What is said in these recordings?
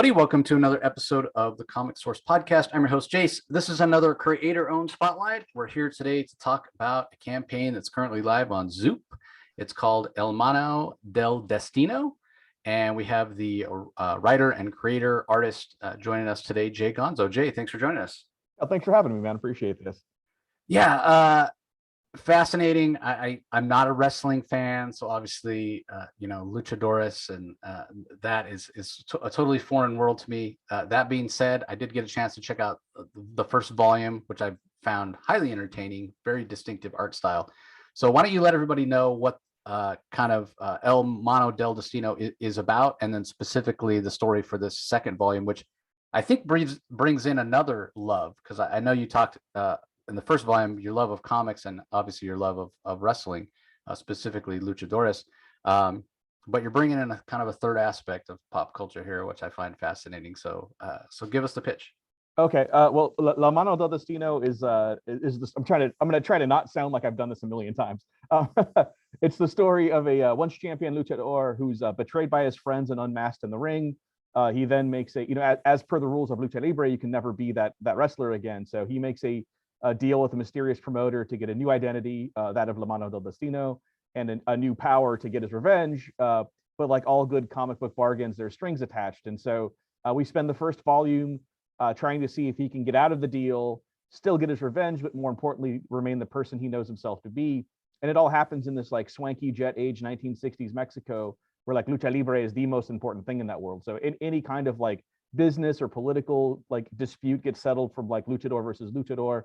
everybody. Welcome to another episode of the Comic Source Podcast. I'm your host, Jace. This is another creator-owned spotlight. We're here today to talk about a campaign that's currently live on Zoop. It's called Mano del Destino, and we have the writer and creator artist joining us today, Jay Gonzo. Jay, thanks for joining us. Oh, thanks for having me, man. Appreciate this. Yeah, fascinating. I'm not a wrestling fan, so obviously luchadores and that is a totally foreign world to me. That being said, I did get a chance to check out the first volume, which I found highly entertaining, very distinctive art style. So why don't you let everybody know what kind of El Mano del Destino is about, and then specifically the story for this second volume, which I think brings in another love, because I know you talked in the first volume, your love of comics and obviously your love of wrestling, specifically luchadores. But you're bringing in a kind of a third aspect of pop culture here, which I find fascinating. So give us the pitch. Okay. Well, La Mano del Destino is this. I'm going to try to not sound like I've done this a million times. It's the story of a once champion luchador who's betrayed by his friends and unmasked in the ring. He then makes as per the rules of Lucha Libre, you can never be that wrestler again. So he makes a deal with a mysterious promoter to get a new identity, that of La Mano del Destino, and a new power to get his revenge. But like all good comic book bargains, there's strings attached. And so we spend the first volume trying to see if he can get out of the deal, still get his revenge, but more importantly, remain the person he knows himself to be. And it all happens in this like swanky jet age 1960s Mexico, where like Lucha Libre is the most important thing in that world. So in any kind of like business or political like dispute gets settled from like luchador versus luchador.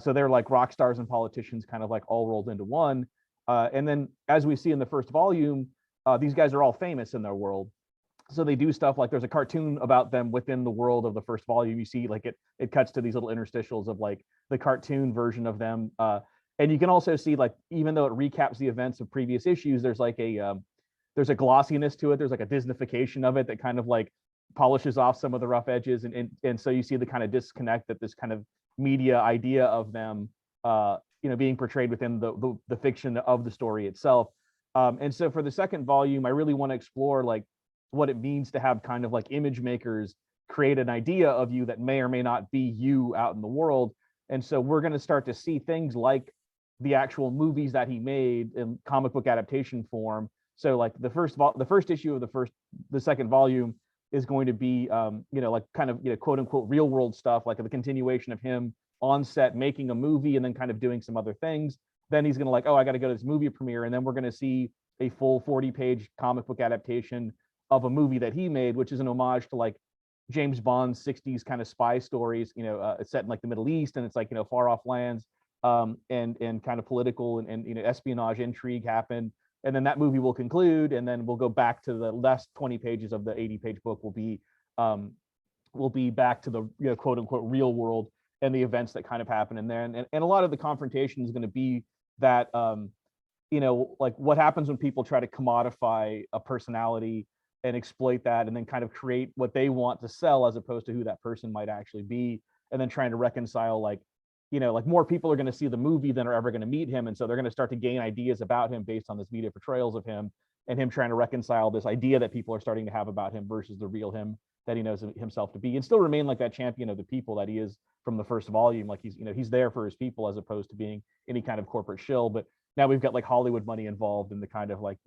So they're like rock stars and politicians kind of like all rolled into one. And then as we see in the first volume, these guys are all famous in their world. So they do stuff like there's a cartoon about them within the world of the first volume. You see like it cuts to these little interstitials of like the cartoon version of them. And you can also see like, even though it recaps the events of previous issues, there's like there's a glossiness to it. There's like a Disneyfication of it that kind of like polishes off some of the rough edges. And so you see the kind of disconnect that this kind of media idea of them being portrayed within the fiction of the story itself. And so for the second volume, I really want to explore like what it means to have kind of like image makers create an idea of you that may or may not be you out in the world. And so we're going to start to see things like the actual movies that he made in comic book adaptation form. So like the first issue of the second volume is going to be, like kind of, quote unquote, real world stuff, like the continuation of him on set making a movie and then kind of doing some other things. Then he's going to like, oh, I got to go to this movie premiere. And then we're going to see a full 40-page comic book adaptation of a movie that he made, which is an homage to like James Bond's 60s kind of spy stories. It's set in like the Middle East, and it's like, far off lands, and kind of political and espionage intrigue happen. And then that movie will conclude, and then we'll go back to the last 20 pages of the 80-page book will be back to the quote unquote real world and the events that kind of happen in there. And a lot of the confrontation is going to be that like what happens when people try to commodify a personality and exploit that, and then kind of create what they want to sell as opposed to who that person might actually be, and then trying to reconcile like more people are going to see the movie than are ever going to meet him. And so they're going to start to gain ideas about him based on this media portrayals of him, and him trying to reconcile this idea that people are starting to have about him versus the real him that he knows himself to be, and still remain like that champion of the people that he is from the first volume. Like he's there for his people as opposed to being any kind of corporate shill. But now we've got like Hollywood money involved in the kind of like,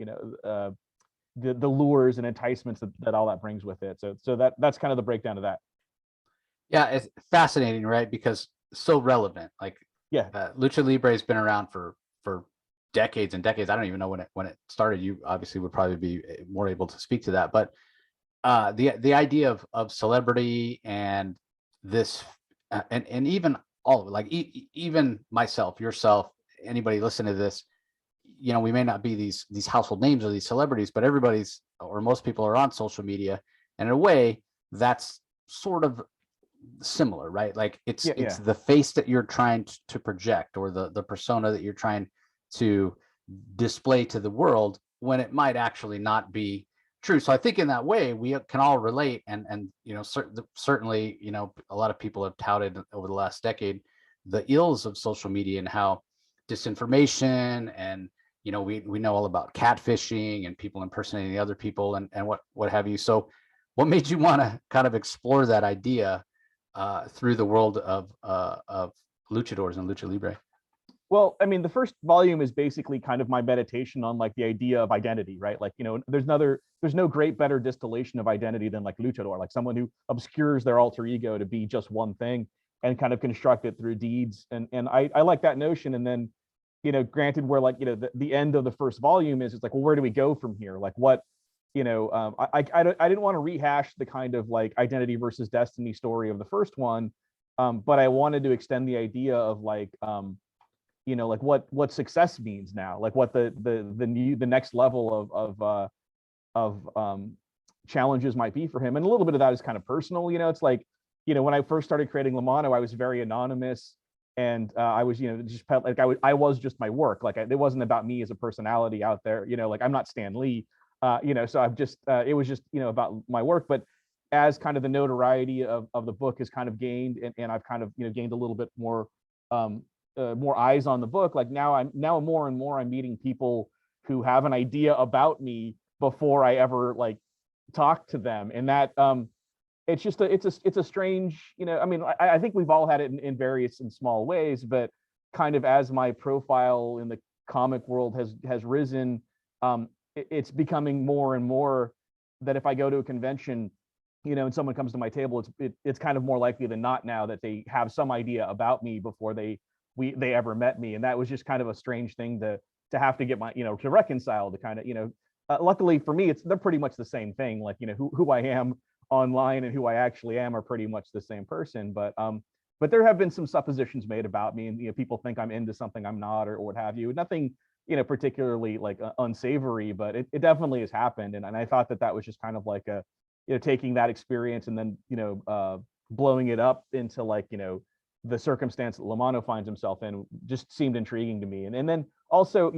the lures and enticements that all that brings with it. So that's kind of the breakdown of that. Yeah, it's fascinating, right? Because so relevant. Like, yeah, Lucha Libre has been around for decades and decades. I don't even know when it started. You obviously would probably be more able to speak to that. But the idea of celebrity and this and even all of it, like even myself, yourself, anybody listening to this, we may not be these household names or these celebrities, but everybody's, or most people, are on social media, and in a way that's sort of similar, right? Like it's the face that you're trying to project, or the persona that you're trying to display to the world, when it might actually not be true. So I think in that way we can all relate, and certainly a lot of people have touted over the last decade the ills of social media and how disinformation and we know all about catfishing and people impersonating the other people and what have you. So what made you want to kind of explore that idea through the world of luchadors and lucha libre? Well, I mean, the first volume is basically kind of my meditation on like the idea of identity, right? Like, there's no great better distillation of identity than like luchador, like someone who obscures their alter ego to be just one thing and kind of construct it through deeds. And I like that notion. And then, granted, where like, the end of the first volume is, it's like, well, where do we go from here? Like what, I didn't want to rehash the kind of like identity versus destiny story of the first one. But I wanted to extend the idea of like, like what success means now, like what the next level of challenges might be for him. And a little bit of that is kind of personal. It's like, when I first started creating Lamano, I was very anonymous, and I was, just like I was just my work. Like it wasn't about me as a personality out there. Like I'm not Stan Lee. So I've just it was just about my work. But as kind of the notoriety of the book has kind of gained, and I've kind of gained a little bit more more eyes on the book, like now more and more I'm meeting people who have an idea about me before I ever like talk to them. And that it's just it's a strange, I mean, I think we've all had it in various and small ways, but kind of as my profile in the comic world has risen, it's becoming more and more that if I go to a convention, and someone comes to my table, it's kind of more likely than not now that they have some idea about me before they ever met me. And that was just kind of a strange thing to have to get my, to reconcile, to kind of, luckily for me, they're pretty much the same thing. Like, who I am online and who I actually am are pretty much the same person. But there have been some suppositions made about me, and people think I'm into something I'm not, or what have you. Nothing, particularly like unsavory, but it definitely has happened. And I thought that was just kind of like a, taking that experience and then, blowing it up into like, the circumstance that Lamano finds himself in just seemed intriguing to me. And then also,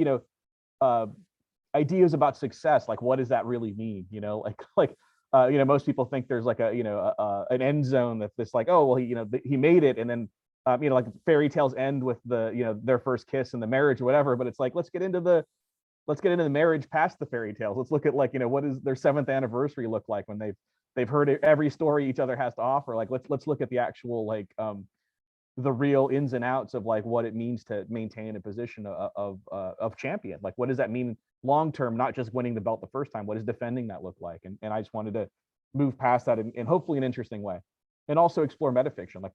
ideas about success, like what does that really mean? Most people think there's like an end zone that's this like, oh, well, he made it. And then, like fairy tales end with the, their first kiss and the marriage or whatever. But it's like, let's get into the marriage past the fairy tales. Let's look at like, what does their 7th anniversary look like when they've heard every story each other has to offer. Like, let's look at the actual, like, the real ins and outs of like what it means to maintain a position of champion. Like, what does that mean long term, not just winning the belt the first time? What does defending that look like? And I just wanted to move past that in hopefully an interesting way, and also explore metafiction. Like,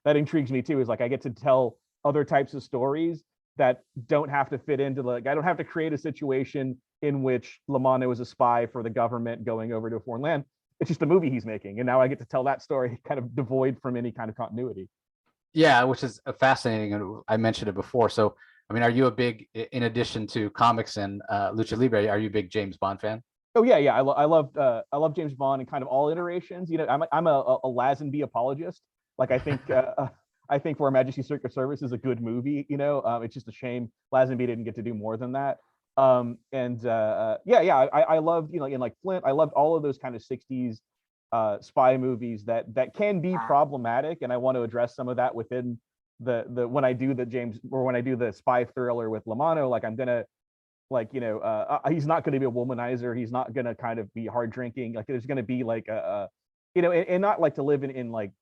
that intrigues me too, is like I get to tell other types of stories that don't have to fit into, like, I don't have to create a situation in which Lamano is a spy for the government going over to a foreign land. It's just a movie he's making, and now I get to tell that story kind of devoid from any kind of continuity. Yeah, which is fascinating, and I mentioned it before. So, I mean, are you a big, in addition to comics and Lucha Libre, are you a big James Bond fan? Oh yeah, yeah. I love James Bond and kind of all iterations. I'm a Lazenby apologist. Like I think I think For Her Majesty's Secret Service is a good movie. It's just a shame Lazenby didn't get to do more than that. I loved, in like Flint, I loved all of those kind of 60s spy movies that can be problematic, and I want to address some of that within the when I do the spy thriller with Lamano. Like, I'm gonna, like, he's not going to be a womanizer, he's not going to kind of be hard drinking. Like, there's going to be like and not like to live in like,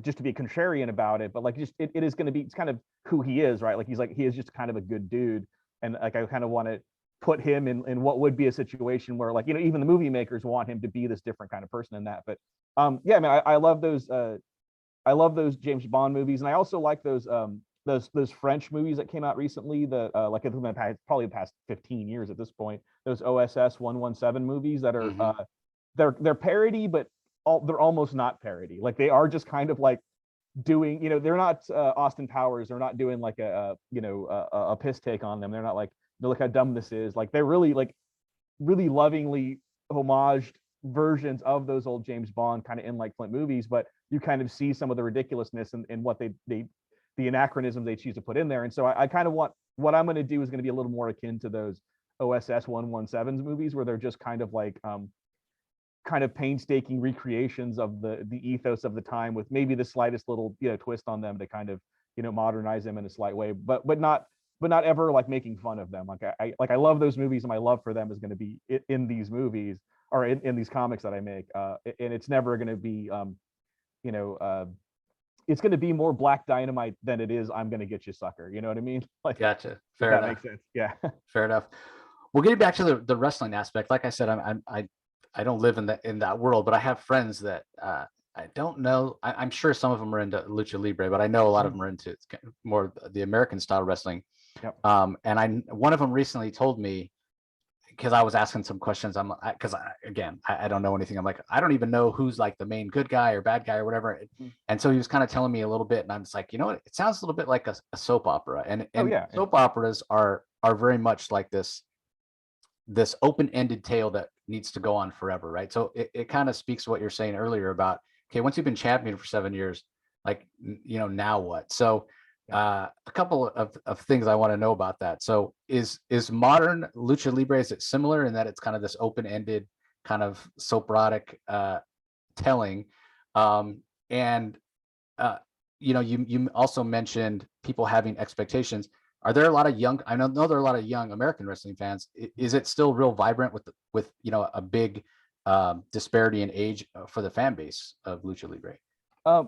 just to be a contrarian about it, but like, just it is going to be, it's kind of who he is, right? Like, he is just kind of a good dude. And like, I kind of want to put him in what would be a situation where, like, even the movie makers want him to be this different kind of person in that. But yeah, man, I love those James Bond movies, and I also like those French movies that came out recently, that like in the probably the past 15 years at this point, those OSS 117 movies that are they're parody, but they're almost not parody. Like, they are just kind of like doing, they're not Austin Powers, they're not doing like a piss take on them. They're not like, look how dumb this is. Like, they're really like really lovingly homaged versions of those old James Bond kind of in like Flint movies, but you kind of see some of the ridiculousness and what the anachronisms they choose to put in there. And so I kind of want, what I'm going to do is going to be a little more akin to those OSS 117s movies, where they're just kind of like kind of painstaking recreations of the ethos of the time, with maybe the slightest little twist on them to kind of modernize them in a slight way, but not ever like making fun of them. Like, I love those movies, and my love for them is going to be in these movies. or in these comics that I make, and it's never going to be, you know, it's going to be more Black Dynamite than it is I'm going to get you, sucker. You know what I mean? Like, Gotcha. Fair that enough. makes sense. Yeah. Fair enough. Well, getting back to the wrestling aspect, like I said, I don't live in that world, but I have friends that I don't know. I'm sure some of them are into Lucha Libre, but I know a lot of them are into more the American style wrestling. Yep. And one of them recently told me, because I was asking some questions, because I don't know anything. I'm like, I don't even know who's like the main good guy or bad guy or whatever. And so he was kind of telling me a little bit, and I'm just like, you know what? It sounds a little bit like a soap opera, and soap operas are very much like this open-ended tale that needs to go on forever, right? So it kind of speaks to what you're saying earlier about, okay, once you've been champion for 7 years, like, you know, now what? So a couple of things I want to know about that. So is modern Lucha Libre, is it similar in that it's kind of this open-ended kind of soap-erotic telling? And you know, you also mentioned people having expectations. Are there a lot of young, I know there are a lot of young American wrestling fans. Is it still real vibrant with you know, a big disparity in age for the fan base of Lucha Libre?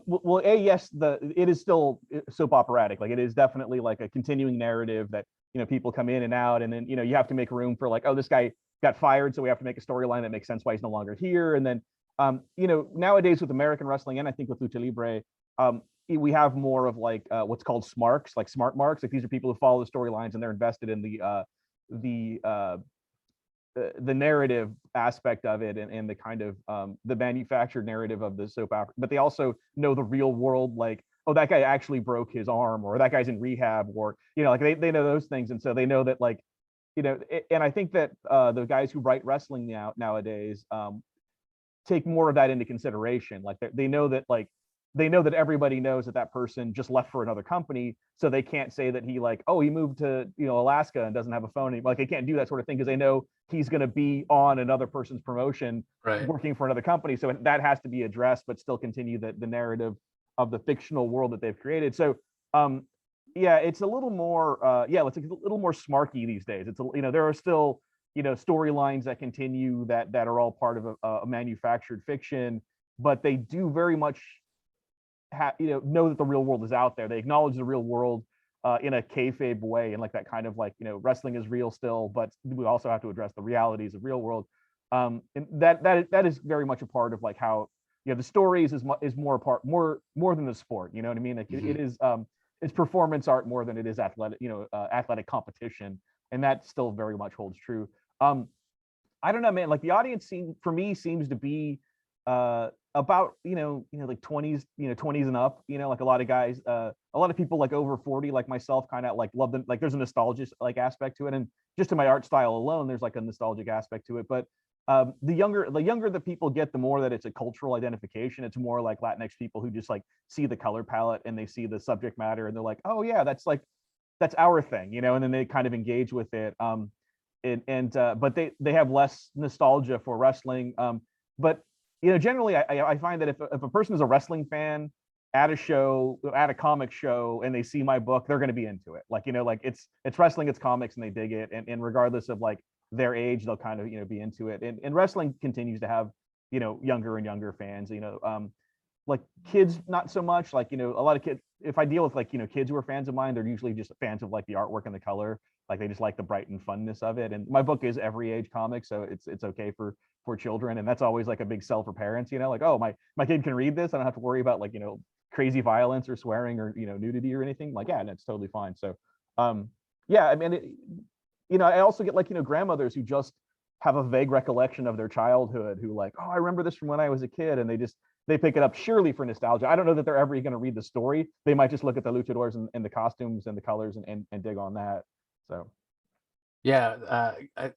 Well, yes, it is still soap operatic. Like, it is definitely like a continuing narrative that, you know, people come in and out, and then, you know, you have to make room for, like, oh, this guy got fired, so we have to make a storyline that makes sense why he's no longer here. And then, you know, nowadays with American wrestling, and I think with Lucha Libre, we have more of like what's called smarks, like smart marks. Like, these are people who follow the storylines and they're invested in the narrative aspect of it, and the kind of the manufactured narrative of the soap opera, but they also know the real world, like, oh, that guy actually broke his arm, or that guy's in rehab, or, you know, like, they know those things. And so they know that, like, you know, and I think that the guys who write wrestling nowadays take more of that into consideration. Like, they know that, like, they know that everybody knows that that person just left for another company, so they can't say that he, like, oh, he moved to, you know, Alaska and doesn't have a phone anymore. Like, they can't do that sort of thing, because they know he's going to be on another person's promotion, right, working for another company. So that has to be addressed, but still continue the narrative of the fictional world that they've created. So yeah, it's a little more it's a little more smarky these days. It's you know, there are still, you know, storylines that continue that are all part of a manufactured fiction, but they do very much you know that the real world is out there. They acknowledge the real world in a kayfabe way, and like that kind of, like, you know, wrestling is real still, but we also have to address the realities of real world. And that is very much a part of, like, how, you know, the stories is more a part, more than the sport. You know what I mean? Like, it is it's performance art more than it is athletic, you know, athletic competition, and that still very much holds true. I don't know, man. Like, the audience for me seems to be about, you know, like 20s, you know, 20s and up, you know, like a lot of guys, a lot of people like over 40, like myself, kind of like love them. Like, there's a nostalgic like aspect to it, and just to my art style alone, there's like a nostalgic aspect to it. But the younger the people get, the more that it's a cultural identification. It's more like Latinx people who just, like, see the color palette and they see the subject matter, and they're like, oh yeah, that's our thing, you know, and then they kind of engage with it. But they have less nostalgia for wrestling. But, you know, generally I find that if a person is a wrestling fan at a show, at a comic show, and they see my book, they're going to be into it. Like, you know, like, it's wrestling, it's comics, and they dig it. And regardless of, like, their age, they'll kind of, you know, be into it. And wrestling continues to have, you know, younger and younger fans, you know, like, kids, not so much. Like, you know, a lot of kids, if I deal with, like, you know, kids who are fans of mine, they're usually just fans of, like, the artwork and the color. Like, they just like the bright and funness of it. And my book is every age comic, so it's okay for children. And that's always, like, a big sell for parents, you know, like, oh, my kid can read this. I don't have to worry about, like, you know, crazy violence or swearing or, you know, nudity or anything. Like, yeah, that's totally fine. So yeah, I mean, you know, I also get, like, you know, grandmothers who just have a vague recollection of their childhood, who, like, oh, I remember this from when I was a kid, and they pick it up surely for nostalgia. I don't know that they're ever going to read the story. They might just look at the luchadors and the costumes and the colors and dig on that. So yeah,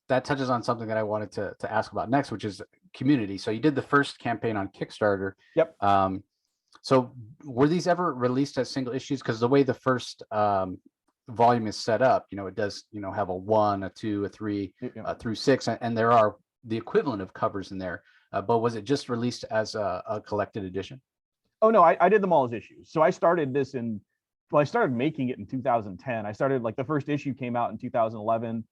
that touches on something that I wanted to ask about next, which is community. So you did the first campaign on Kickstarter. Yep. So were these ever released as single issues? Because the way the first volume is set up, you know, it does, you know, have a 1, a 2, a 3 through 6, and there are the equivalent of covers in there. But was it just released as a collected edition? Oh no, I did them all as issues. So I started this I started making it in 2010. I started, like, the first issue came out in 2011.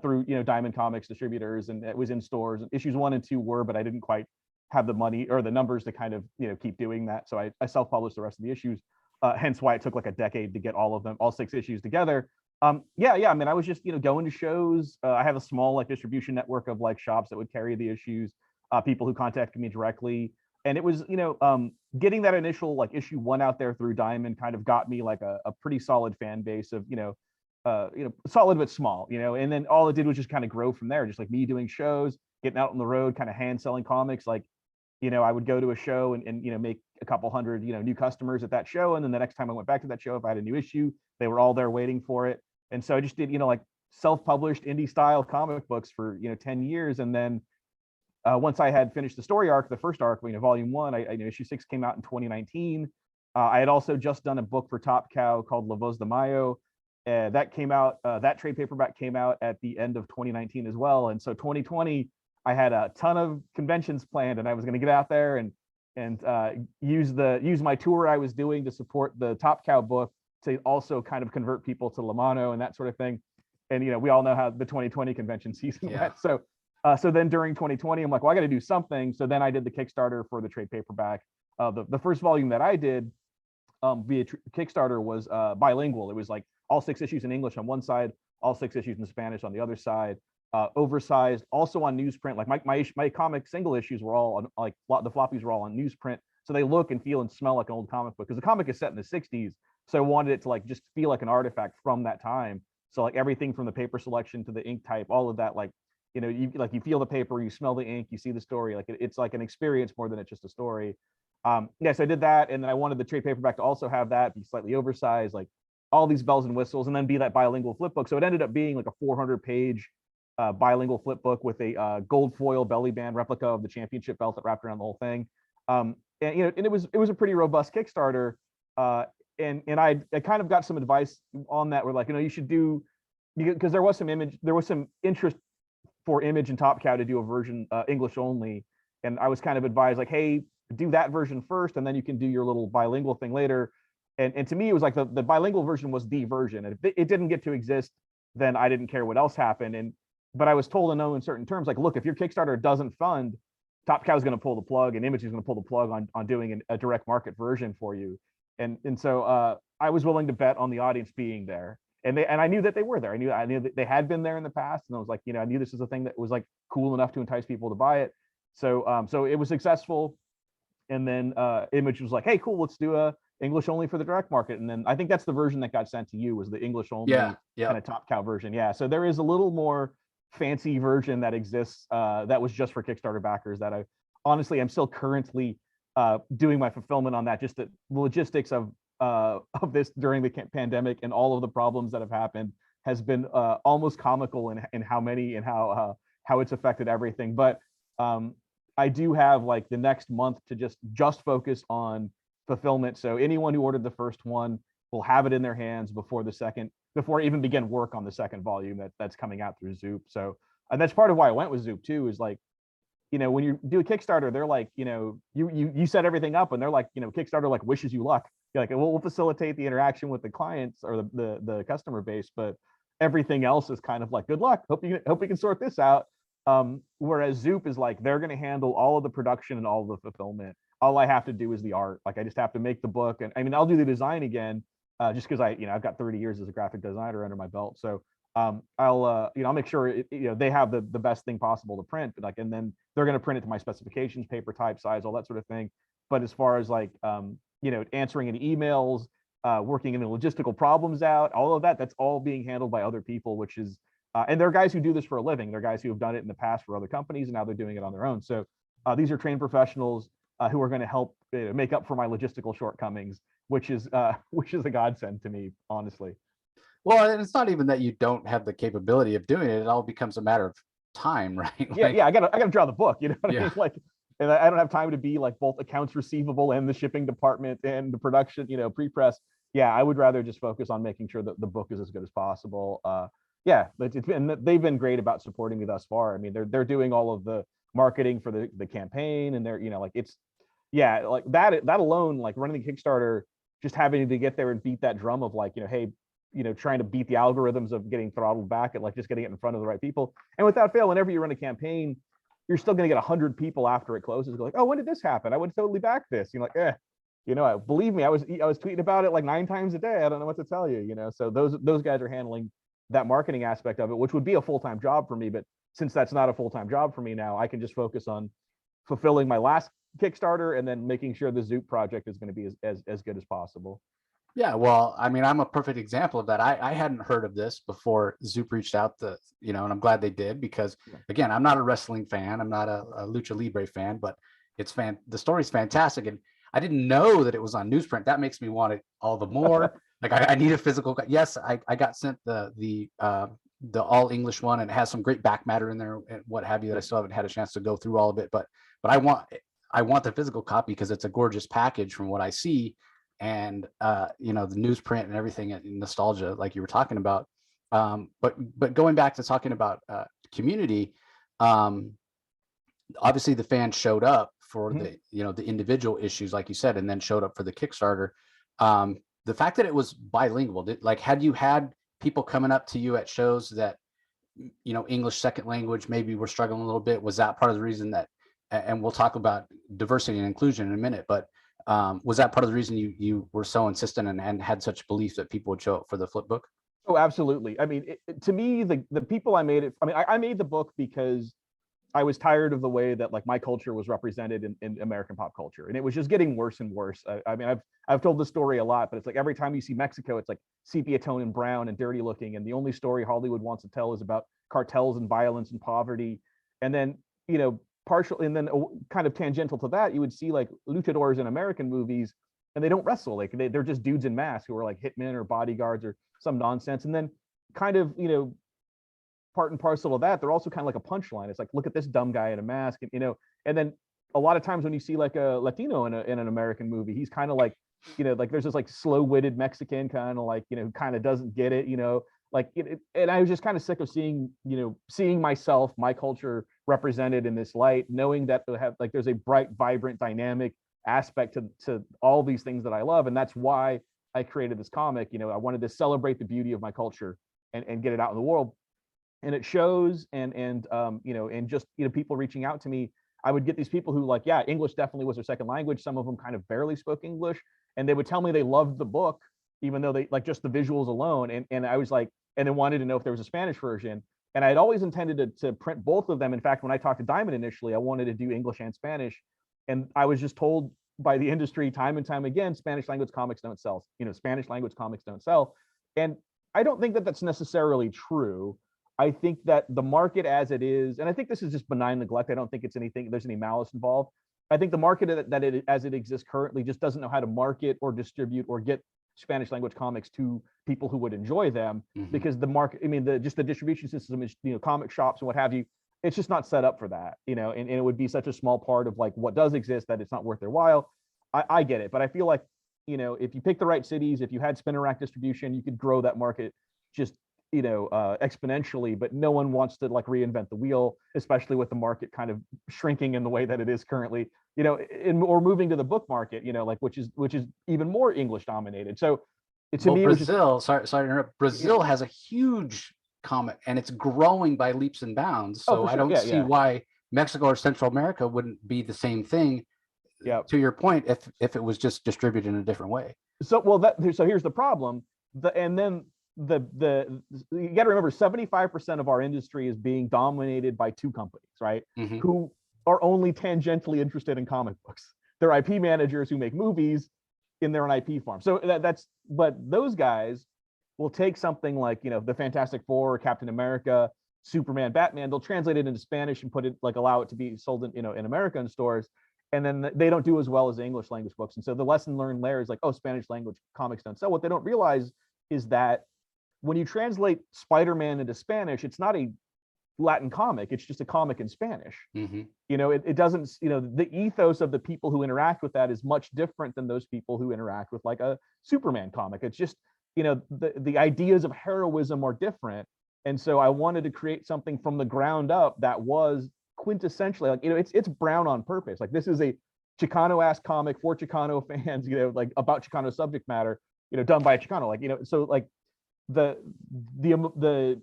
through Diamond Comics distributors, and it was in stores. And issues 1 and 2 were, but I didn't quite have the money or the numbers to kind of keep doing that. So I self-published the rest of the issues. Hence why it took like a decade to get all 6 issues together. Yeah. I mean, I was just going to shows. I have a small like distribution network of like shops that would carry the issues. People who contacted me directly, and it was getting that initial like issue 1 out there through Diamond kind of got me like a pretty solid fan base of solid but small, and then all it did was just kind of grow from there. Just like me doing shows, getting out on the road, kind of hand selling comics. Like I would go to a show and make a couple hundred new customers at that show, and then the next time I went back to that show, if I had a new issue, they were all there waiting for it. And so I just did like self-published indie style comic books for 10 years. And then once I had finished the story arc, the first arc, volume 1, I issue 6 came out in 2019. I had also just done a book for Top Cow called La Voz de Mayo. That came out, that trade paperback came out at the end of 2019 as well. And so 2020, I had a ton of conventions planned, and I was going to get out there and use my tour I was doing to support the Top Cow book to also kind of convert people to La Mano and that sort of thing. And we all know how the 2020 convention season went. So then during 2020, I'm like, well, I got to do something. So then I did the Kickstarter for the trade paperback. The first volume that I did via Kickstarter was bilingual. It was like all 6 issues in English on one side, all 6 issues in Spanish on the other side. Oversized, also on newsprint. Like my comic single issues were all on, like the floppies were all on newsprint, so they look and feel and smell like an old comic book, because the comic is set in the 60s. So I wanted it to like just feel like an artifact from that time. So like everything from the paper selection to the ink type, all of that, like you feel the paper, you smell the ink, you see the story. Like it's like an experience more than it's just a story. Yes, I did that, and then I wanted the trade paperback to also have that, be slightly oversized, like all these bells and whistles, and then be that bilingual flip book. So it ended up being like a 400-page bilingual flip book with a gold foil belly band replica of the championship belt that wrapped around the whole thing. And it was a pretty robust Kickstarter. And I kind of got some advice on that, where like you should do, because there was some interest for Image and Top Cow to do a version English only, and I was kind of advised like, hey, do that version first, and then you can do your little bilingual thing later. And to me, it was like the bilingual version was the version, and if it didn't get to exist, then I didn't care what else happened. But I was told to know in certain terms, like, look, if your Kickstarter doesn't fund, Top Cow is going to pull the plug, and Image is going to pull the plug on doing a direct market version for you. And so I was willing to bet on the audience being there, and I knew that they were there. I knew that they had been there in the past, and I was like, I knew this was a thing that was like cool enough to entice people to buy it. So it was successful, and then Image was like, hey, cool, let's do a English only for the direct market. And then I think that's the version that got sent to you, was the English only kind of Top Cow version. Yeah, so there is a little more fancy version that exists that was just for Kickstarter backers, that I honestly am still currently doing my fulfillment on that. Just the logistics of this during the pandemic and all of the problems that have happened has been almost comical in how many and how it's affected everything. But I do have like the next month to just focus on fulfillment. So anyone who ordered the first one will have it in their hands before I even begin work on the second volume that's coming out through Zoop. So, and that's part of why I went with Zoop too, is like, when you do a Kickstarter, they're like, you set everything up, and they're like, Kickstarter like wishes you luck. You're like, we'll facilitate the interaction with the clients or the customer base, but everything else is kind of like, good luck. Hope we can sort this out. Whereas Zoop is like, they're going to handle all of the production and all of the fulfillment. All I have to do is the art. Like, I just have to make the book, and I mean, I'll do the design again, just because I've got 30 years as a graphic designer under my belt. So I'll make sure they have the best thing possible to print, but and then they're going to print it to my specifications, paper type, size, all that sort of thing. But as far as answering any emails, working any logistical problems out, all of that's all being handled by other people, which is and they're guys who do this for a living. They're guys who have done it in the past for other companies, and now they're doing it on their own. So these are trained professionals who are going to help make up for my logistical shortcomings, which is a godsend to me, honestly. Well, and it's not even that you don't have the capability of doing it. It all becomes a matter of time, right? I gotta draw the book, what I mean? Like, and I don't have time to be like both accounts receivable and the shipping department and the production, pre-press. I would rather just focus on making sure that the book is as good as possible. But they've been great about supporting me thus far. I mean, they're doing all of the marketing for the campaign, and they're like that alone, like running the Kickstarter, just having to get there and beat that drum of like, hey, trying to beat the algorithms of getting throttled back and like just getting it in front of the right people. And without fail, whenever you run a campaign, you're still going to get 100 people after it closes go like, oh, when did this happen? I would totally back this. You're like, believe me, I was tweeting about it like 9 times a day. I don't know what to tell you, So those guys are handling that marketing aspect of it, which would be a full-time job for me. But since that's not a full-time job for me now, I can just focus on fulfilling my last Kickstarter and then making sure the Zoop project is going to be as good as possible. Yeah, well, I mean, I'm a perfect example of that. I hadn't heard of this before Zoop reached out and I'm glad they did, because again, I'm not a wrestling fan. I'm not a Lucha Libre fan, but the story's fantastic. And I didn't know that it was on newsprint. That makes me want it all the more. Like I need a physical. Yes, I got sent the all English one, and it has some great back matter in there and what have you that I still haven't had a chance to go through all of it. But I want the physical copy because it's a gorgeous package from what I see. And the newsprint and everything and nostalgia, like you were talking about. But going back to talking about community, obviously the fans showed up for the individual issues, like you said, and then showed up for the Kickstarter. The fact that it was bilingual, had you had people coming up to you at shows that English second language maybe were struggling a little bit? Was that part of the reason that, and we'll talk about diversity and inclusion in a minute, but was that part of the reason you were so insistent and had such belief that people would show up for the flip book? Oh, absolutely. I mean, to me, the people I made it. I mean, I made the book because I was tired of the way that like my culture was represented in American pop culture, and it was just getting worse and worse. I mean, I've told the story a lot, but it's like every time you see Mexico, it's like sepia tone and brown and dirty looking, and the only story Hollywood wants to tell is about cartels and violence and poverty. And then partial, and then kind of tangential to that, you would see like luchadors in American movies, and they don't wrestle. Like they're just dudes in masks who are like hitmen or bodyguards or some nonsense. And then kind of part and parcel of that, they're also kind of like a punchline. It's like, look at this dumb guy in a mask, and and then a lot of times when you see like a Latino in an American movie, he's kind of like like there's this like slow-witted Mexican kind of like who kind of doesn't get it, like and I was just kind of sick of seeing myself, my culture represented in this light, knowing that they have like there's a bright, vibrant, dynamic aspect to all these things that I love. And that's why I created this comic. I wanted to celebrate the beauty of my culture and get it out in the world. And it shows, and just people reaching out to me. I would get these people who like, yeah, English definitely was their second language. Some of them kind of barely spoke English, and they would tell me they loved the book, even though they like just the visuals alone. And I was like, and they wanted to know if there was a Spanish version. And I had always intended to print both of them. In fact, when I talked to Diamond initially, I wanted to do English and Spanish. And I was just told by the industry time and time again, Spanish language comics don't sell. Spanish language comics don't sell. And I don't think that that's necessarily true. I think that the market as it is, and I think this is just benign neglect. I don't think it's anything, there's any malice involved. I think the market that it as it exists currently just doesn't know how to market or distribute or get Spanish language comics to people who would enjoy them, because the market, I mean, the distribution system is, comic shops and what have you, it's just not set up for that, and it would be such a small part of like what does exist that it's not worth their while. I get it, but I feel like, if you pick the right cities, if you had spinner rack distribution, you could grow that market just exponentially. But no one wants to like reinvent the wheel, especially with the market kind of shrinking in the way that it is currently, or moving to the book market, like which is even more English dominated. So to me, Brazil, sorry to interrupt. Brazil has a huge comic, and it's growing by leaps and bounds. So I don't see why Mexico or Central America wouldn't be the same thing. Yeah. To your point, if it was just distributed in a different way. So here's the problem. You got to remember, 75% of our industry is being dominated by two companies, right? Who are only tangentially interested in comic books. They're IP managers who make movies in their own IP farm. So but those guys will take something like, the Fantastic Four, Captain America, Superman, Batman, they'll translate it into Spanish and put it, like allow it to be sold in American stores. And then they don't do as well as the English language books. And so the lesson learned there is like, oh, Spanish language comics don't sell. What they don't realize is that when you translate Spider-Man into Spanish, it's not a Latin comic. It's just a comic in Spanish. It doesn't, the ethos of the people who interact with that is much different than those people who interact with like a Superman comic. It's just, the ideas of heroism are different. And so I wanted to create something from the ground up that was quintessentially like, it's brown on purpose. Like this is a Chicano ass comic for Chicano fans, like about Chicano subject matter, done by a Chicano, like, so like the the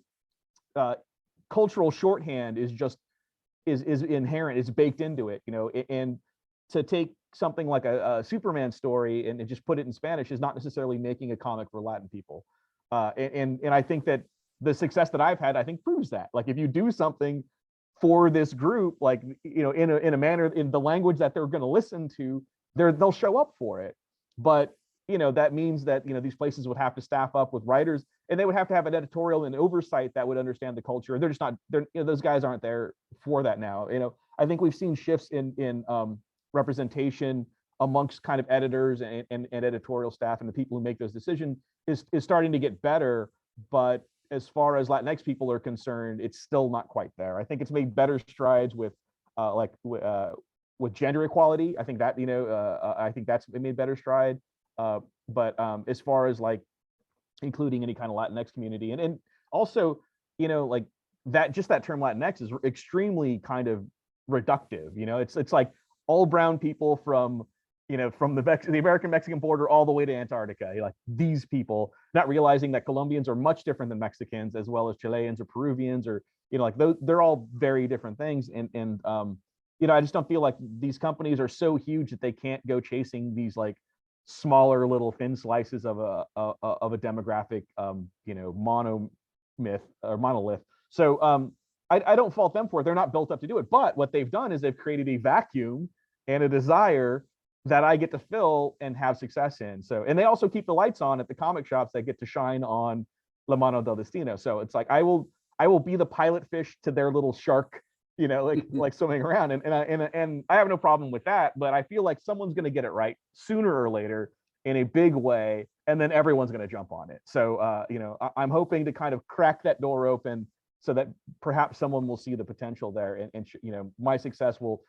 cultural shorthand is just is inherent, is baked into it, you know. And to take something like a Superman story and just put it in Spanish is not necessarily making a comic for Latin people. And I think that the success that I've had, I think, proves that. Like, if you do something for this group, like, you know, in a manner, in the language that they're going to listen to, they'll show up for it. But, you know, that means that, you know, these places would have to staff up with writers, and they would have to have an editorial and oversight that would understand the culture. They're just not, you know, those guys aren't there for that now. You know, I think we've seen shifts in representation amongst kind of editors and editorial staff, and the people who make those decisions is starting to get better. But as far as Latinx people are concerned, it's still not quite there. I think it's made better strides with with gender equality. I think that, you know, I think that's made better stride. But as far as like including any kind of Latinx community, and also, you know, like that, just that term Latinx is extremely kind of reductive. You know, it's like all brown people from, you know, from the American-Mexican border all the way to Antarctica. You're like, these people, not realizing that Colombians are much different than Mexicans, as well as Chileans or Peruvians, or, you know, like they're all very different things. And you know, I just don't feel like these companies are so huge that they can't go chasing these like smaller little thin slices of a demographic, you know, monolith. So I don't fault them for it. They're not built up to do it. But what they've done is they've created a vacuum and a desire that I get to fill and have success in. So, and they also keep the lights on at the comic shops that get to shine on La Mano del Destino. So it's like I will be the pilot fish to their little shark, you know, like swimming around, and I have no problem with that. But I feel like someone's going to get it right sooner or later in a big way, and then everyone's going to jump on it. So you know, I'm hoping to kind of crack that door open so that perhaps someone will see the potential there, and you know, my success will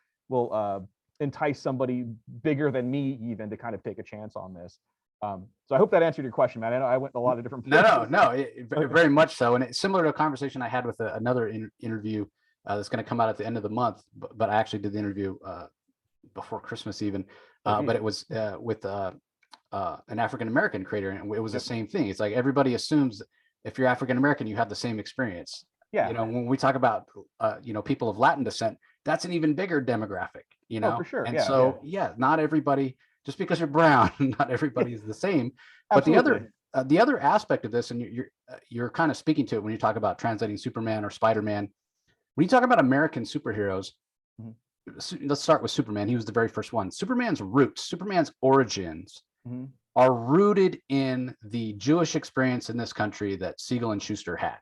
entice somebody bigger than me even to kind of take a chance on this. So I hope that answered your question, man. I know I went in a lot of different places. No, very much so. And it's similar to a conversation I had with another interview that's going to come out at the end of the month, but I actually did the interview before Christmas even. But it was with an African-American creator, and it was the same thing. It's like everybody assumes if you're African-American, you have the same experience. Yeah. You know, when we talk about, you know, people of Latin descent, that's an even bigger demographic, you know? For sure. And not everybody, just because you're brown, not everybody is the same. But Absolutely. the other aspect of this, and you're kind of speaking to it when you talk about translating Superman or Spider-Man, when you talk about American superheroes, let's start with Superman. He was the very first one. Superman's roots, Superman's origins are rooted in the Jewish experience in this country that Siegel and Schuster had.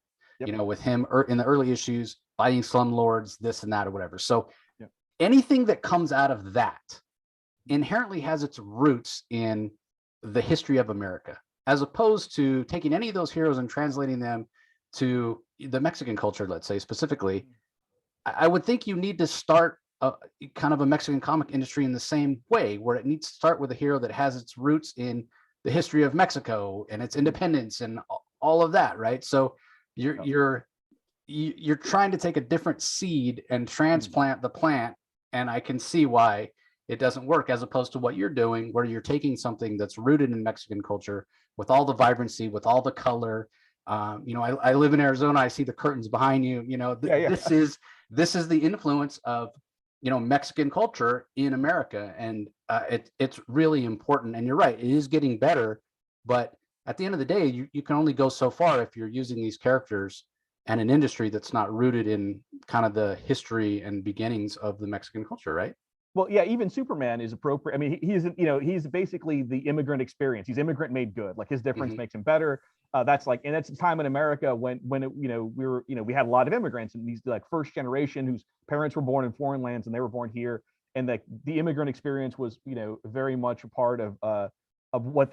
You know, with him in the early issues, fighting slumlords, this and that, or whatever. So anything that comes out of that inherently has its roots in the history of America, as opposed to taking any of those heroes and translating them to the Mexican culture, let's say specifically. I would think you need to start kind of a Mexican comic industry in the same way, where it needs to start with a hero that has its roots in the history of Mexico and its independence and all of that, right? So you're trying to take a different seed and transplant the plant, and I can see why it doesn't work, as opposed to what you're doing, where you're taking something that's rooted in Mexican culture with all the vibrancy, with all the color. You know, I live in Arizona. I see the curtains behind you. You know, this is the influence of, you know, Mexican culture in America, and it's really important. And you're right, it is getting better, but at the end of the day, you can only go so far if you're using these characters and an industry that's not rooted in kind of the history and beginnings of the Mexican culture, right? Well, yeah, even Superman is appropriate. I mean, he's basically the immigrant experience. He's immigrant made good. Like, his difference makes him better. That's like, and that's a time in America when it, you know, we had a lot of immigrants, and these like first generation whose parents were born in foreign lands and they were born here, and the immigrant experience was, you know, very much a part of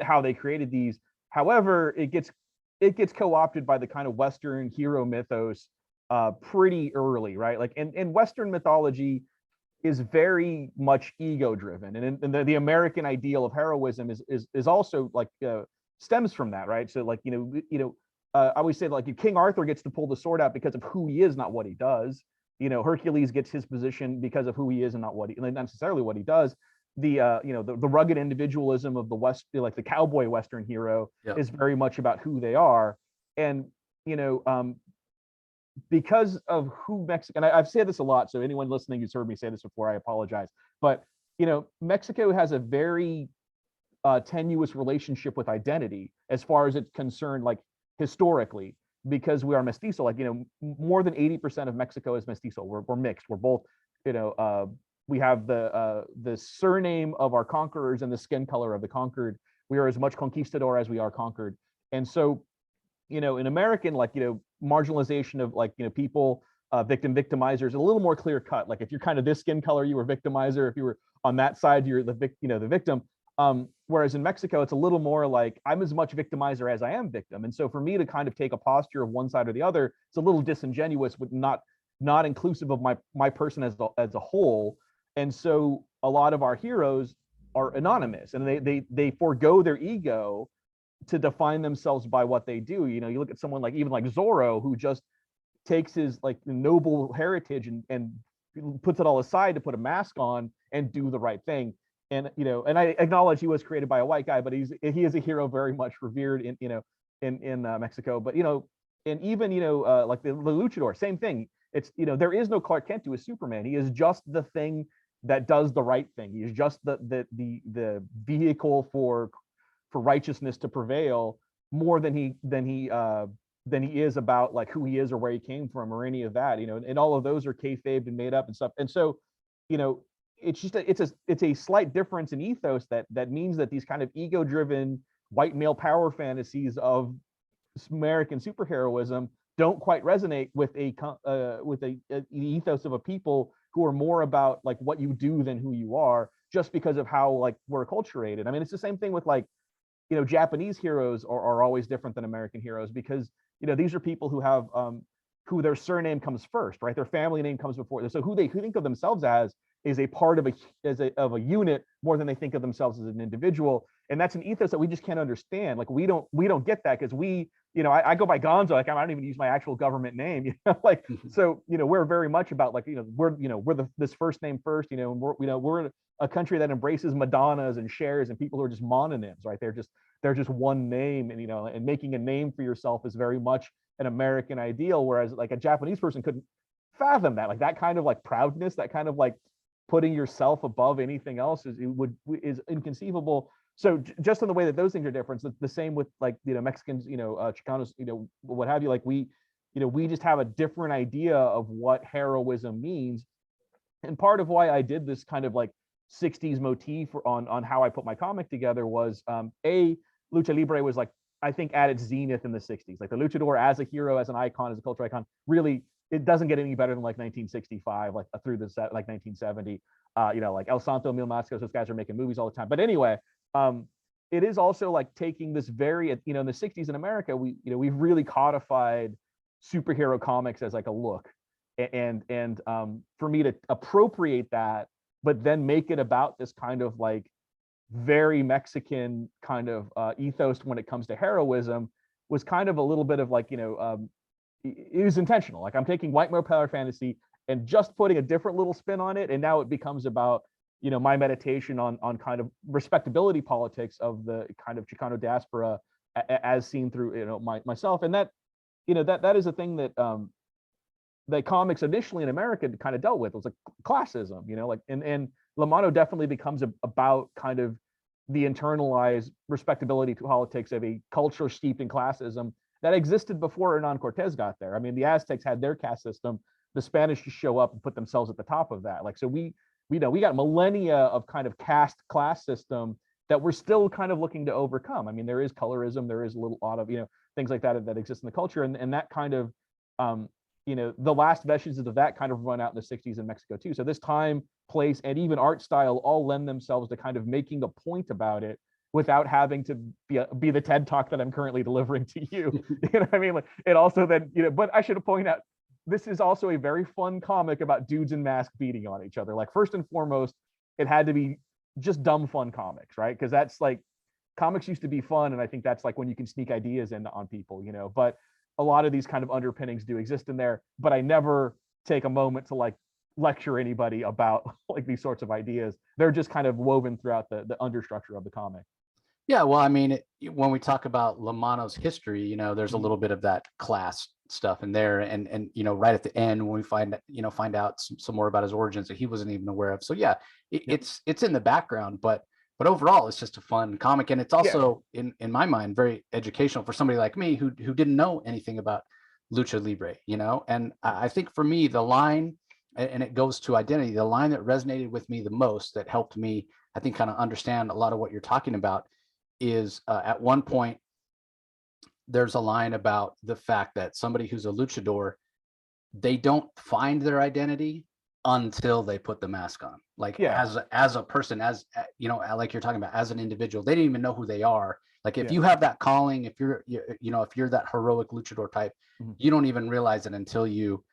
how they created these. However, it gets co-opted by the kind of Western hero mythos pretty early, right? Like, and Western mythology is very much ego driven, and the American ideal of heroism is also like stems from that, right? So like, I always say, like, King Arthur gets to pull the sword out because of who he is, not what he does. You know, Hercules gets his position because of who he is and not necessarily what he does. The rugged individualism of the West, like the cowboy Western hero, is very much about who they are. and because of who Mexico, and I've said this a lot, so anyone listening who's heard me say this before, I apologize. But Mexico has a very tenuous relationship with identity as far as it's concerned, like historically, because we are mestizo. Like more than 80% of Mexico is mestizo. We're mixed. We're both. We have the surname of our conquerors and the skin color of the conquered. We are as much conquistador as we are conquered, and so in American, like marginalization of like people, victimizers, a little more clear cut. Like if you're kind of this skin color, you were victimizer. If you were on that side, you're the victim. Whereas in Mexico, it's a little more like I'm as much victimizer as I am victim. And so for me to kind of take a posture of one side or the other, it's a little disingenuous, with not inclusive of my person as a whole. And so a lot of our heroes are anonymous, and they forego their ego to define themselves by what they do. You look at someone like even like Zorro, who just takes his like noble heritage and puts it all aside to put a mask on and do the right thing. And and I acknowledge he was created by a white guy, but he is a hero very much revered in Mexico. But and even like the luchador, same thing. It's there is no Clark Kent to a Superman. He is just the thing that does the right thing. He is just the vehicle for righteousness to prevail, more than he is about like who he is or where he came from or any of that. And all of those are kayfabed and made up and stuff. And so it's just it's a slight difference in ethos that means that these kind of ego-driven white male power fantasies of American superheroism don't quite resonate with the ethos of a people who are more about like what you do than who you are, just because of how like we're acculturated. I mean, it's the same thing with like Japanese heroes are always different than American heroes, because these are people who have who their surname comes first, right? Their family name comes before. So who think of themselves as is a part of a unit more than they think of themselves as an individual. And that's an ethos that we just can't understand. Like we don't get that, because I go by Gonzo. Like I don't even use my actual government name. Like so we're very much about like we're this first name first. And we're a country that embraces Madonnas and Chers and people who are just mononyms, right? They're just one name, and and making a name for yourself is very much an American ideal, whereas like a Japanese person couldn't fathom that. Like that kind of like proudness, that kind of like putting yourself above anything else is inconceivable. So just in the way that those things are different, the same with like Mexicans, Chicanos, what have you. Like we just have a different idea of what heroism means. And part of why I did this kind of like 60s motif on how I put my comic together was Lucha Libre was like, I think at its zenith in the 60s. Like the luchador as a hero, as an icon, as a cultural icon, really it doesn't get any better than like 1965, like through the set, like 1970. Like El Santo, Mil Máscaras, those guys are making movies all the time. But anyway, it is also like taking this very, in the 60s in America, we've really codified superhero comics as like a look. And for me to appropriate that, but then make it about this kind of like very Mexican kind of ethos when it comes to heroism, was kind of a little bit of like, it was intentional. Like I'm taking white male power fantasy and just putting a different little spin on it. And now it becomes about, my meditation on kind of respectability politics of the kind of Chicano diaspora as seen through, myself. And that, that is a thing that, that comics initially in America kind of dealt with. It was like classism, like, and La Mano definitely becomes about kind of the internalized respectability politics of a culture steeped in classism that existed before Hernan Cortez got there. I mean, the Aztecs had their caste system. The Spanish just show up and put themselves at the top of that. Like, so we got millennia of kind of caste class system that we're still kind of looking to overcome. I mean, there is colorism, there is a little lot of, things like that exist in the culture. And that kind of, the last vestiges of that kind of run out in the 60s in Mexico too. So this time, place, and even art style all lend themselves to kind of making a point about it without having to be the TED talk that I'm currently delivering to you. You know what I mean? Like it also then, but I should point out, this is also a very fun comic about dudes in masks beating on each other. Like first and foremost, it had to be just dumb fun comics, right? Because that's like, comics used to be fun, and I think that's like when you can sneak ideas in on people, but a lot of these kind of underpinnings do exist in there, but I never take a moment to like lecture anybody about like these sorts of ideas. They're just kind of woven throughout the understructure of the comic. Yeah, well, I mean, when we talk about Lamano's history, there's a Mhm. little bit of that class stuff in there, and right at the end when we find out some more about his origins that he wasn't even aware of. So yeah, Yep. it's in the background, but overall, it's just a fun comic, and it's Yeah. also in my mind very educational for somebody like me who didn't know anything about Lucha Libre, And I think for me, the line, and it goes to identity, the line that resonated with me the most, that helped me, I think, kind of understand a lot of what you're talking about is at one point there's a line about the fact that somebody who's a luchador, they don't find their identity until they put the mask on, like Yeah. as a person, like you're talking about, as an individual, they didn't even know who they are. Like if Yeah. you have that calling, if you're that heroic luchador type, Mhm. you don't even realize it until you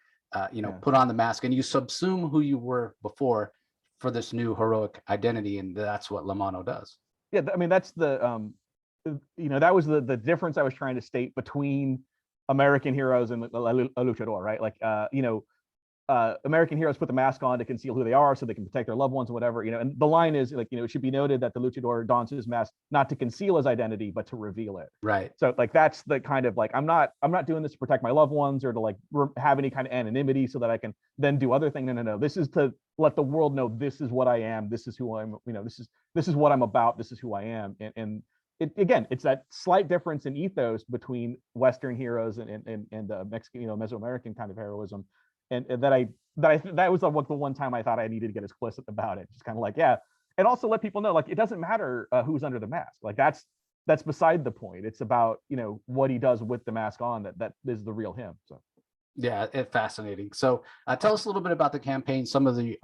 Yeah. put on the mask and you subsume who you were before for this new heroic identity, and that's what Lamano does. Yeah. I mean, that's that was the difference I was trying to state between American heroes and a luchador, right? Like, American heroes put the mask on to conceal who they are so they can protect their loved ones or whatever, and the line is like, it should be noted that the luchador dons his mask not to conceal his identity, but to reveal it. Right. So like, that's the kind of like, I'm not doing this to protect my loved ones or to like have any kind of anonymity so that I can then do other things. No. This is to let the world know this is what I am. This is who I'm, this is what I'm about. This is who I am. And again, it's that slight difference in ethos between Western heroes and Mexican, Mesoamerican kind of heroism, and that was like the one time I thought I needed to get explicit about it. Just kind of like, yeah, and also let people know like it doesn't matter who's under the mask. Like that's beside the point. It's about what he does with the mask on, that is the real him. So Yeah, fascinating. So tell us a little bit about the campaign, some of the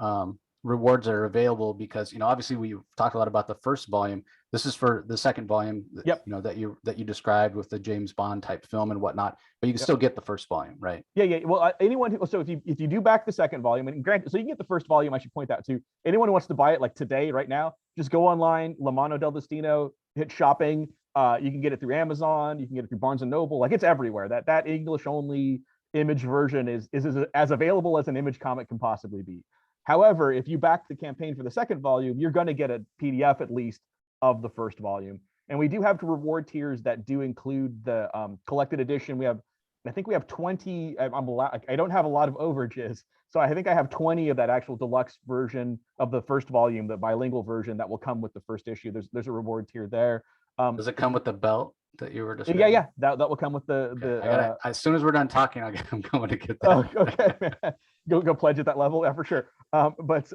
rewards that are available, because obviously we've talked a lot about the first volume. This is for the second volume yep. That you described with the James Bond type film and whatnot, but you can Yep. still get the first volume, right? Yeah. Well, anyone who, so if you do back the second volume, and granted, so you can get the first volume, I should point out too. Anyone who wants to buy it like today, right now, just go online, La Mano del Destino, hit shopping. You can get it through Amazon, you can get it through Barnes and Noble, like it's everywhere. That English only image version is as available as an image comic can possibly be. However, if you back the campaign for the second volume, you're going to get a PDF at least of the first volume. And we do have reward tiers that do include the collected edition. I think we have 20. I don't have a lot of overages, so I think I have 20 of that actual deluxe version of the first volume, the bilingual version that will come with the first issue. There's a reward tier there. Does it come with the belt that you were describing? Yeah. That will come with the Okay. the. I gotta, as soon as we're done talking, I'm going to get that. Oh, okay, man. Go pledge at that level, yeah, for sure. But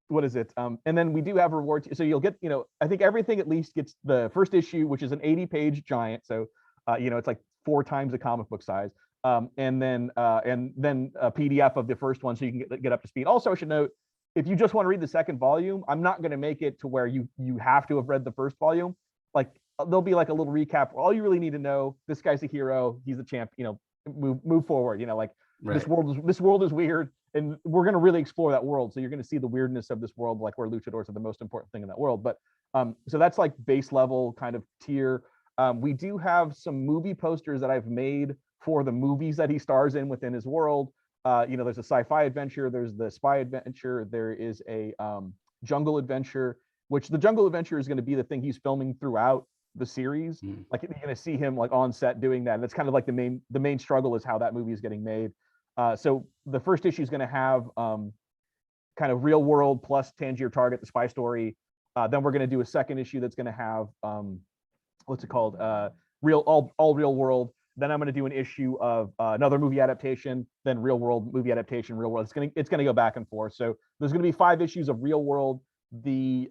what is it? And then we do have rewards. So you'll get, I think everything at least gets the first issue, which is an 80-page giant. So it's like 4 times the comic book size. And then a PDF of the first one, so you can get up to speed. Also, I should note, if you just want to read the second volume, I'm not going to make it to where you have to have read the first volume. Like there'll be like a little recap. All you really need to know: this guy's a hero. He's a champ. Move forward. Like Right. This world is weird, and we're going to really explore that world. So you're going to see the weirdness of this world, like where luchadors are the most important thing in that world. But so that's like base level kind of tier. We do have some movie posters that I've made for the movies that he stars in within his world. There's a sci-fi adventure, there's the spy adventure, there is a jungle adventure, which the jungle adventure is going to be the thing he's filming throughout the series. Like you're going to see him like on set doing that. And it's kind of like the main struggle is how that movie is getting made. So the first issue is going to have kind of real world plus Tangier Target, the spy story. Then we're going to do a second issue that's going to have what's it called? All real world. Then I'm going to do an issue of another movie adaptation, then real world movie adaptation, real world. It's gonna go back and forth. So there's going to be 5 issues of real world. The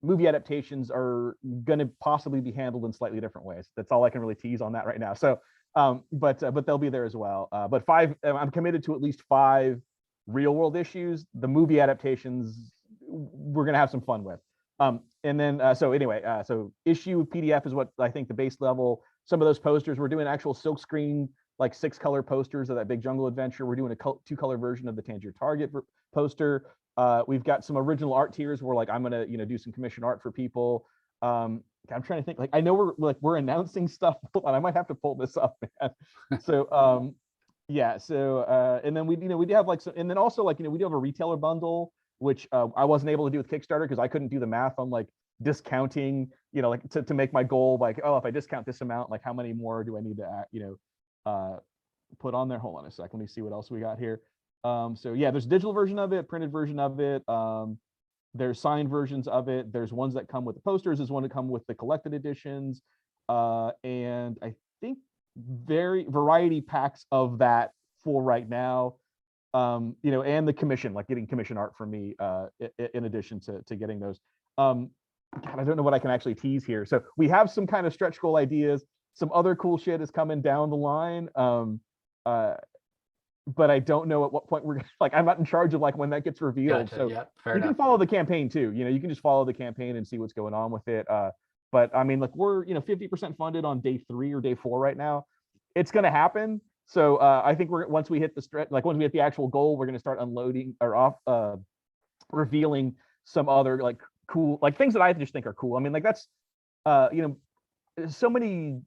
movie adaptations are going to possibly be handled in slightly different ways. That's all I can really tease on that right now. So, but they'll be there as well. But 5, I'm committed to at least 5 real world issues. The movie adaptations, we're going to have some fun with. And then, so issue PDF is what I think the base level. Some of those posters, we're doing actual silkscreen, like 6-color posters of that big jungle adventure. We're doing a 2-color version of the Tangier Target poster. We've got some original art tiers where like I'm gonna do some commission art for people. I'm trying to think, like I know we're announcing stuff, and I might have to pull this up, man. So yeah, so and then we do have like some, and then also like we do have a retailer bundle, which I wasn't able to do with Kickstarter because I couldn't do the math on like discounting like to make my goal, like, oh, if I discount this amount, like how many more do I need to, put on there? Hold on a sec. Let me see what else we got here. So yeah, there's a digital version of it, printed version of it. There's signed versions of it. There's ones that come with the posters. There's one that come with the collected editions. And I think variety packs of that for right now. And the commission, like getting commission art from me, in addition to getting those. God, I don't know what I can actually tease here. So we have some kind of stretch goal ideas. Some other cool shit is coming down the line. But I don't know at what point we're like, I'm not in charge of like when that gets revealed. Gotcha. So Yeah, fair you enough. can follow the campaign too. You can just follow the campaign and see what's going on with it. But I mean, like we're 50% funded on day 3 or day 4 right now. It's going to happen. So I think once we hit the stretch, like once we hit the actual goal, we're going to start unloading or off revealing some other like cool like things that I just think are cool. I mean, like that's so many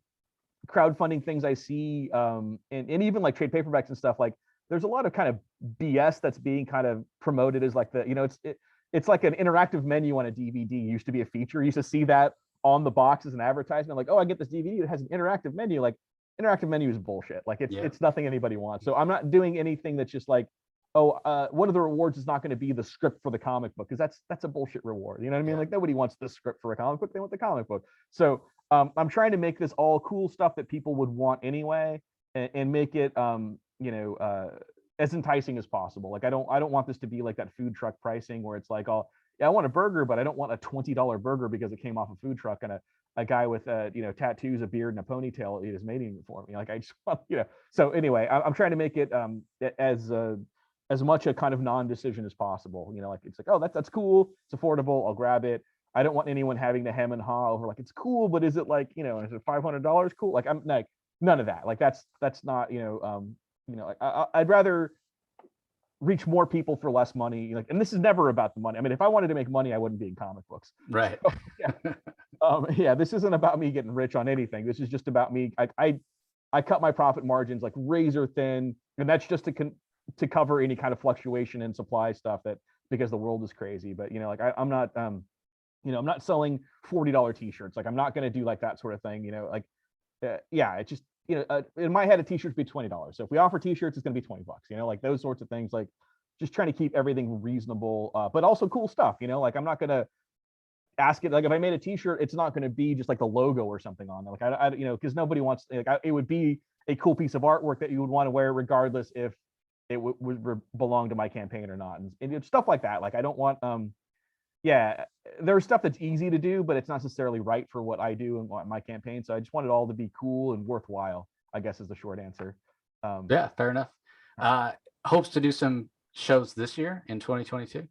crowdfunding things I see, and even like trade paperbacks and stuff. Like there's a lot of kind of BS that's being kind of promoted as like it's like an interactive menu on a DVD. It used to be a feature. You used to see that on the box as an advertisement. Like, oh, I get this DVD that has an interactive menu. Like interactive menu is bullshit. Like it's nothing anybody wants. So I'm not doing anything that's just like, oh, one of the rewards is not going to be the script for the comic book, because that's a bullshit reward. You know what I mean? Like nobody wants the script for a comic book. They want the comic book. So I'm trying to make this all cool stuff that people would want anyway, and make it as enticing as possible. Like I don't want this to be like that food truck pricing where it's like, oh yeah, I want a burger, but I don't want a $20 burger because it came off a food truck and a guy with tattoos, a beard, and a ponytail is mating for me. Like I just want, So anyway, I'm trying to make it as much a kind of non-decision as possible. Like it's like, oh, that's cool, it's affordable, I'll grab it. I don't want anyone having to hem and haw over like, it's cool, but is it like, is it $500 cool? Like I'm like none of that. Like that's not I'd rather reach more people for less money. Like, and this is never about the money. I mean, if I wanted to make money, I wouldn't be in comic books. Right. So, yeah. This isn't about me getting rich on anything. This is just about me. I cut my profit margins like razor thin, and that's just to cover any kind of fluctuation in supply stuff because the world is crazy. But I'm not I'm not selling $40 t-shirts. Like I'm not going to do like that sort of thing. It just in my head, a t-shirt's be $20. So if we offer t-shirts, it's going to be $20. Like those sorts of things. Like just trying to keep everything reasonable, but also cool stuff. Like I'm not going to ask it. Like if I made a t-shirt, it's not going to be just like the logo or something on there. Like I because nobody wants. Like it would be a cool piece of artwork that you would want to wear regardless if it would belong to my campaign or not, and stuff like that. Like I don't want there's stuff that's easy to do, but it's not necessarily right for what I do and my campaign. So I just want it all to be cool and worthwhile, I guess is the short answer. Yeah, fair enough. Hopes to do some shows this year in 2022.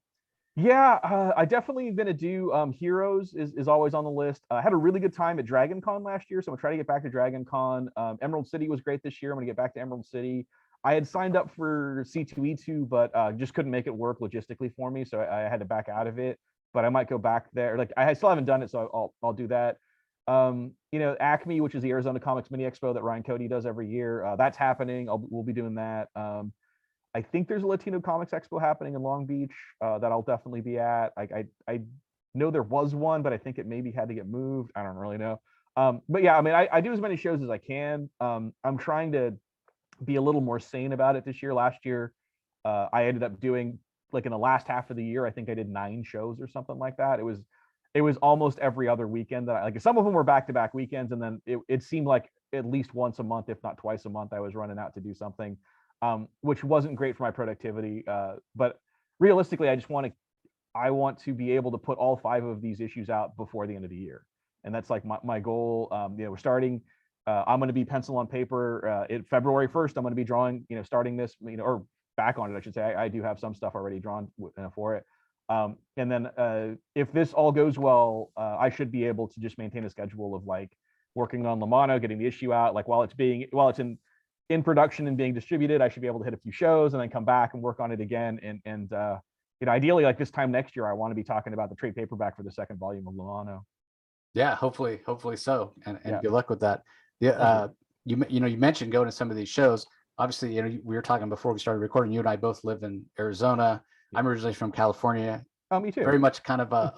Yeah, I definitely going to do Heroes is always on the list. I had a really good time at Dragon Con last year, so I'm going to try to get back to Dragon Con. Emerald City was great this year. I'm going to get back to Emerald City. I had signed up for C2E2, but just couldn't make it work logistically for me, so I had to back out of it. But I might go back there. Like I still haven't done it, so I'll do that. Acme, which is the Arizona Comics Mini Expo that Ryan Cody does every year, that's happening. We'll be doing that. I think there's a Latino Comics Expo happening in Long Beach that I'll definitely be at. I know there was one, but I think it maybe had to get moved. I don't really know. But yeah, I mean, I do as many shows as I can. I'm trying to be a little more sane about it this year. Last year, I ended up doing, like in the last half of the year, I think I did 9 shows or something like that. It was almost every other weekend that like some of them were back-to-back weekends, and then it seemed like at least once a month, if not twice a month, I was running out to do something, which wasn't great for my productivity. But realistically, I want to be able to put all 5 of these issues out before the end of the year, and that's like my goal. We're starting. I'm going to be pencil on paper. February 1st, I'm going to be drawing. Starting this. Or back on it, I should say. I do have some stuff already drawn for it. And then if this all goes well, I should be able to just maintain a schedule of like working on Lamano, getting the issue out. Like while it's in production and being distributed, I should be able to hit a few shows and then come back and work on it again. And ideally, like this time next year, I want to be talking about the trade paperback for the 2nd volume of Lamano. Yeah, hopefully so, and Yeah. good luck with that. Yeah, you mentioned going to some of these shows. Obviously, we were talking before we started recording. You and I both live in Arizona. I'm originally from California. Oh, me too. Very much kind of a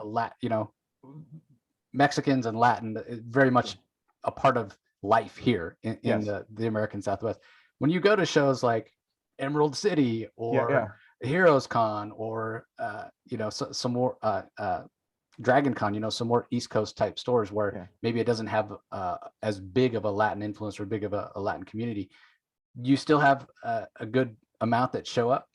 Mexicans and Latin very much a part of life here in Yes. the American Southwest. When you go to shows like Emerald City or Heroes Con or some more Dragon Con, some more East Coast type stores where maybe it doesn't have as big of a Latin influence or big of a Latin community, you still have a good amount that show up.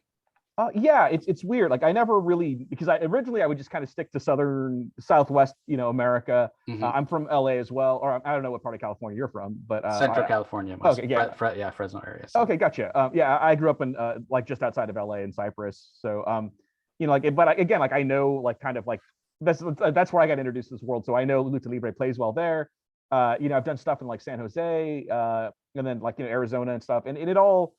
Yeah, it's weird. Like I never really, because originally I would just kind of stick to Southwest, America. I'm from LA as well, or I don't know what part of California you're from, but Central California. Okay, yeah, Fresno area. So. Okay, gotcha. Yeah, I grew up in like just outside of LA in Cypress, so but again, like I know, like kind of like that's where I got introduced to this world, so I know Lucha Libre plays well there. I've done stuff in like San Jose, and then like Arizona and stuff, and it all.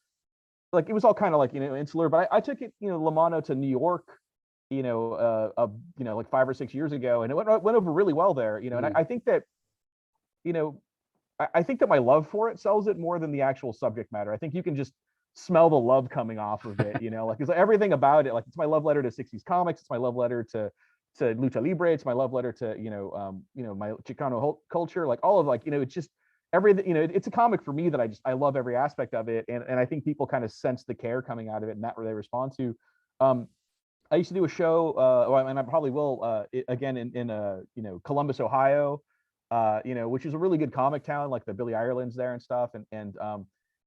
Like it was all kind of like insular, but I took it La Mano to New York, like 5 or 6 years ago, and it went over really well there, and I think that, I think that my love for it sells it more than the actual subject matter. I think you can just smell the love coming off of it, like it's everything about it. Like it's my love letter to 60s comics, it's my love letter to Lucha Libre, it's my love letter to my Chicano culture, like all of it's just. It's a comic for me that I love every aspect of it, and I think people kind of sense the care coming out of it, and that they respond to. I used to do a show, and I probably will again in Columbus, Ohio, which is a really good comic town, like the Billy Ireland's there and stuff, and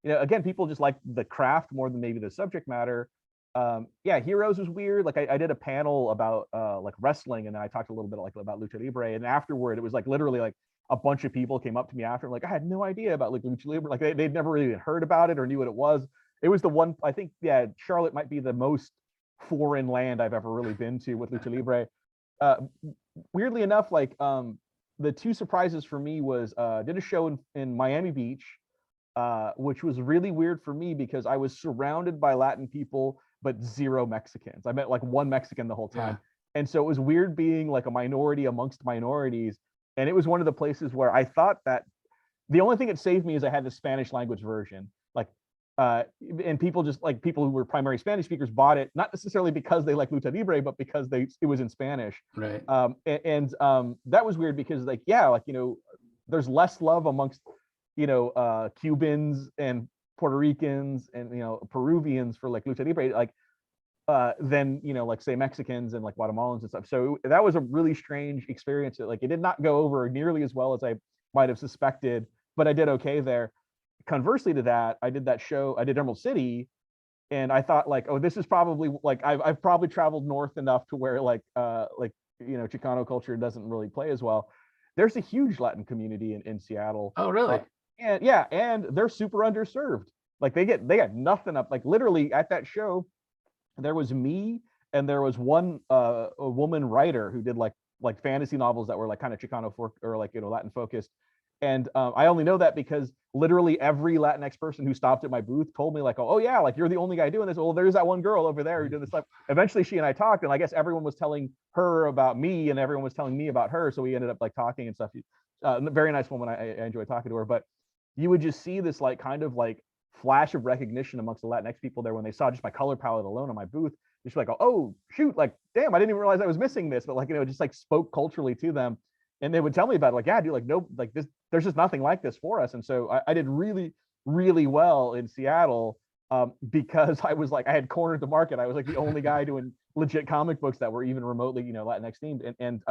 again, people just like the craft more than maybe the subject matter. Heroes was weird. Like I did a panel about like wrestling, and then I talked a little bit about Lucha Libre, and afterward it was like literally like a bunch of people came up to me after, like, I had no idea about like Lucha Libre. Like they'd never really heard about it or knew what it was. It was the one, I think, Charlotte might be the most foreign land I've ever really been to with Lucha Libre. Weirdly enough, like the two surprises for me was did a show in Miami Beach, which was really weird for me because I was surrounded by Latin people, but zero Mexicans. I met like one Mexican the whole time. And so it was weird being like a minority amongst minorities. And it was one of the places where I thought that the only thing that saved me is I had the Spanish language version. Like, and people who were primary Spanish speakers bought it, not necessarily because they like Lucha Libre, but because it was in Spanish. Right. And that was weird because there's less love amongst, Cubans and Puerto Ricans and, Peruvians for like Lucha Libre, like, than like say Mexicans and like Guatemalans and stuff. So that was a really strange experience. Like it did not go over nearly as well as I might have suspected, but I did okay there. Conversely to that, I did Emerald City, and I thought like, oh, this is probably like I've probably traveled north enough to where like Chicano culture doesn't really play as well. There's a huge Latin community in Seattle. Oh, really? And they're super underserved. Like they got nothing up. Like literally at that show, there was me and there was one a woman writer who did like fantasy novels that were like kind of Chicano or like Latin focused. And I only know that because literally every Latinx person who stopped at my booth told me like, oh yeah, like you're the only guy doing this. Well, there's that one girl over there who did this stuff. Eventually she and I talked, and I guess everyone was telling her about me and everyone was telling me about her. So we ended up like talking and stuff. Very nice woman. I enjoyed talking to her, but you would just see this like kind of like flash of recognition amongst the Latinx people there when they saw just my color palette alone on my booth. Just like, oh shoot, like damn, I didn't even realize I was missing this, but like just like spoke culturally to them, and they would tell me about it, like, yeah, dude, like no, like this, there's just nothing like this for us. And so I did really, really well in Seattle because I was like, I had cornered the market. I was like the only guy doing legit comic books that were even remotely Latinx themed, and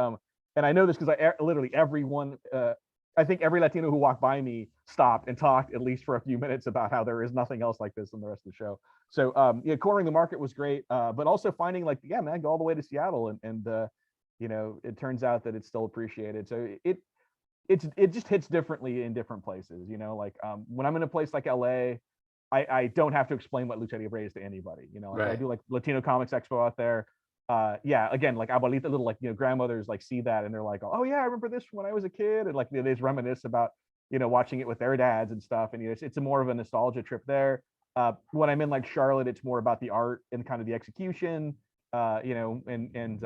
I know this because literally everyone. I think every Latino who walked by me stopped and talked at least for a few minutes about how there is nothing else like this in the rest of the show. So cornering the market was great, but also finding like, yeah, man, go all the way to Seattle, and it turns out that it's still appreciated. So it just hits differently in different places. Like when I'm in a place like LA, I don't have to explain what Lucha Libre is to anybody. Like Right. I do like Latino Comics Expo out there. Again, like abuelita, little like grandmothers like see that and they're like, oh yeah, I remember this when I was a kid, and like they just reminisce about watching it with their dads and stuff, and it's a more of a nostalgia trip there. When I'm in like Charlotte, it's more about the art and kind of the execution, and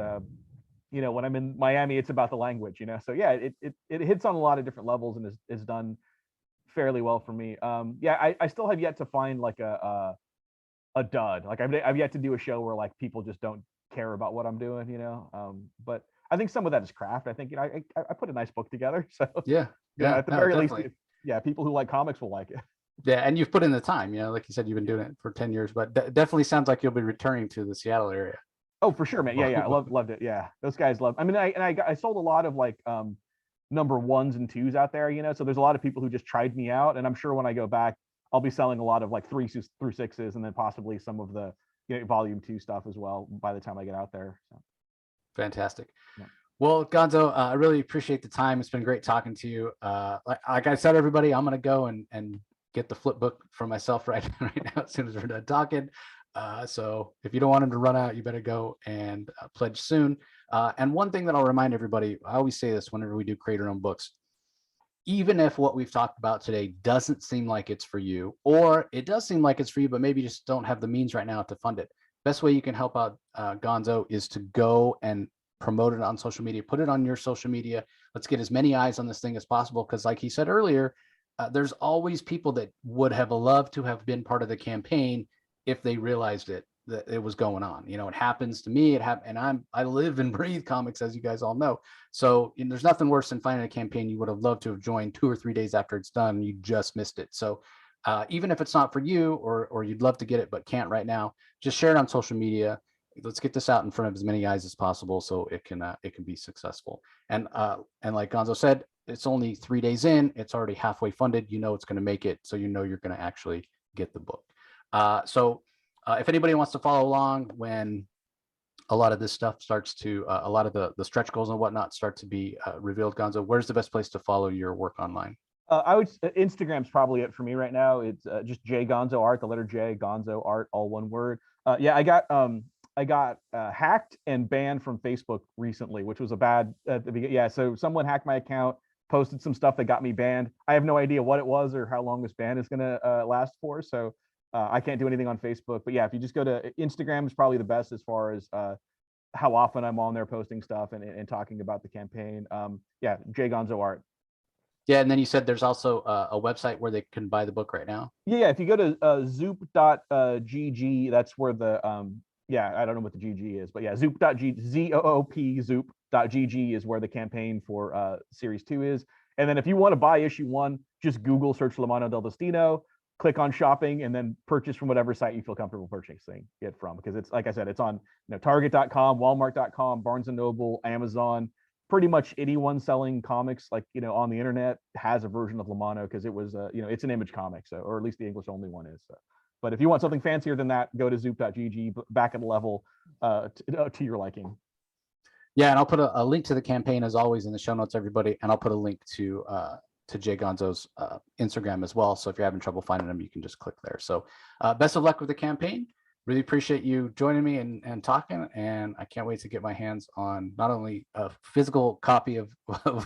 when I'm in Miami, it's about the language, so yeah, it hits on a lot of different levels and is done fairly well for me. I still have yet to find like a dud. Like I've yet to do a show where like people just don't care about what I'm doing, but I think some of that is craft. I think, I put a nice book together. So Yeah. at the very definitely. least, people who like comics will like it. Yeah, and you've put in the time, like you said, you've been doing it for 10 years, but definitely sounds like you'll be returning to the Seattle area. Oh, for sure, man. Yeah. I loved it. Yeah. Those guys love. I mean, I sold a lot of like number 1s and 2s out there, so there's a lot of people who just tried me out. And I'm sure when I go back, I'll be selling a lot of like 3s through 6s, and then possibly some of the volume 2 stuff as well by the time I get out there. So. Fantastic. Yeah. Well, Gonzo, I really appreciate the time. It's been great talking to you. Like I said, everybody, I'm going to go and get the flip book for myself right now as soon as we're done talking. So if you don't want him to run out, you better go and pledge soon. And one thing that I'll remind everybody, I always say this whenever we do creator-owned books, even if what we've talked about today doesn't seem like it's for you, or it does seem like it's for you, but maybe you just don't have the means right now to fund it. Best way you can help out Gonzo is to go and promote it on social media, put it on your social media. Let's get as many eyes on this thing as possible. Because like he said earlier, there's always people that would have loved to have been part of the campaign if they realized that it was going on. It happens to me. And I live and breathe comics, as you guys all know. So there's nothing worse than finding a campaign you would have loved to have joined 2 or 3 days after it's done, and you just missed it. So even if it's not for you, or you'd love to get it but can't right now, just share it on social media. Let's get this out in front of as many eyes as possible so it can be successful. And like Gonzo said, it's only 3 days in. It's already halfway funded. It's going to make it, so you're going to actually get the book. So if anybody wants to follow along when a lot of this stuff starts to, a lot of the stretch goals and whatnot start to be revealed, Gonzo, where's the best place to follow your work online? Instagram's probably it for me right now. It's just J Gonzo Art, the letter J, Gonzo Art, all one word. I got hacked and banned from Facebook recently, which was a bad at the beginning. Yeah, so someone hacked my account, posted some stuff that got me banned. I have no idea what it was or how long this ban is going to last for. So I can't do anything on Facebook. But yeah, if you just go to Instagram, is probably the best as far as how often I'm on there posting stuff and talking about the campaign. Yeah, J Gonzo Art. Yeah, and then you said there's also a website where they can buy the book right now. Yeah, if you go to zoop.gg, that's where the I don't know what the GG is, but yeah, zoop.gg is where the campaign for series 2 is. And then if you want to buy issue 1, just Google search Mano del Destino, click on shopping, and then purchase from whatever site you feel comfortable purchasing it from. Because it's, like I said, it's on Target.com, Walmart.com, Barnes & Noble, Amazon. Pretty much anyone selling comics on the internet has a version of Mano, because it was it's an Image comic, so, or at least the English only one is. So. But if you want something fancier than that, go to zoop.gg, back at the level to your liking. Yeah, and I'll put a link to the campaign as always in the show notes, everybody, and I'll put a link to Jay Gonzo's Instagram as well. So if you're having trouble finding him, you can just click there. So best of luck with the campaign. Really appreciate you joining me and talking, and I can't wait to get my hands on not only a physical copy of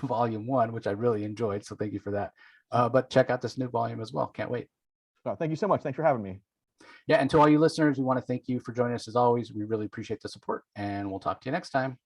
volume 1, which I really enjoyed, so thank you for that, but check out this new volume as well. Can't wait. Oh, thank you so much. Thanks for having me. Yeah, and to all you listeners, we want to thank you for joining us as always. We really appreciate the support, and we'll talk to you next time.